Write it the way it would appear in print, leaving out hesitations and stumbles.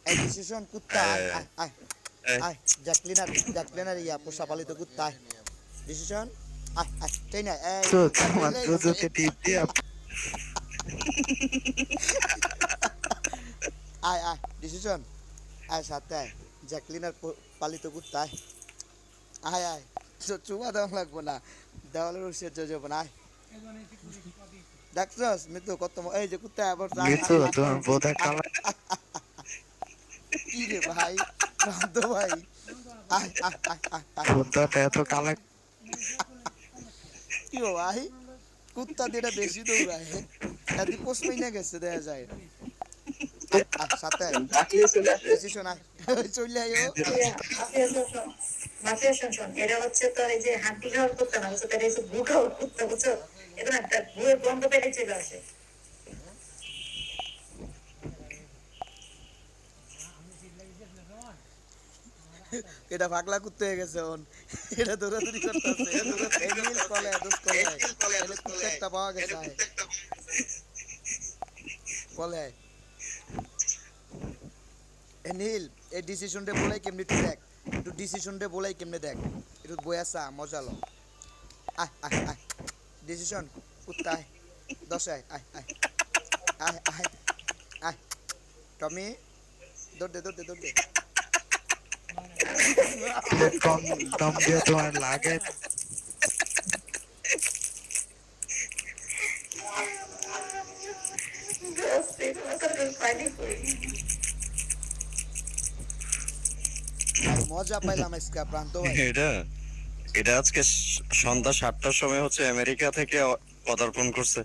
এই ডিসিশন কুত্তা আয় আয় আয় আয় জ্যাকলিনার ইয়া পোষা পালিত কুত্তা আয় ডিসিশন আয় আয় তাই না এই তো কুত্তা তোমার চলে গেছে দুজোকে টিপ দিয়ে আয় আয় ডিসিশন আয় সাথে আয় জ্যাকলিনার পালিত কুত্তা আয় আয় আয় চুমা দেওয়া লাগবো না দেওয়ালের রসিয়ে যাবো না আয় দেখছস মৃত্যু কত এই যে কুত্তা আবার মৃত্যু তোমার বোধা কালা কি রে ভাই প্রান্ত ভাই আয় আয় আয় আয় আয় বোধাটা এত কালা কি হো ভাই কুত্তা দিয়ে বেশি দৌড়ায় এদি পোষ মাইনা গেছে দেখা যায় আয় আয় সাথে ডিসিশন আয় চলে আয়ো মাফিয়া শোন এটা হচ্ছে তোর এই যে হাড্ডি খাওয়ার কুত্তা না বুঝছো এটা হচ্ছে গু খাওয়ার কুত্তা বুঝছো এটা না একটা গুয়ের গন্ধ পেলে চলে আসে এটা পাগলা কুত্তা হয়ে গেছে এটা দৌড়াদৌড়ি করতেছে এমিল কলে দোস্ত এটা কুত্তা একটা পাওয়া গেছে আয় কলে এ নীল এই ডিসিশনটা বলাই কেমনি একটু দেখ একটু ডিসিশনটা বলাই কেমনে দেখ একটু বয়াসা মজা লো আয় আয় আয় ডিসিশন কুত্তা আয় 10 আয় আয় আয় আয় আয় আয় টমি দৌড় দে কম দম দিয়ে তোমার লাগে ভাই মজা পাইলাম আজকে প্রান্ত ভাই এটা এটা আজকে সন্ধ্যা 7টার সময় হচ্ছে আমেরিকা থেকে পদার্পণ করছে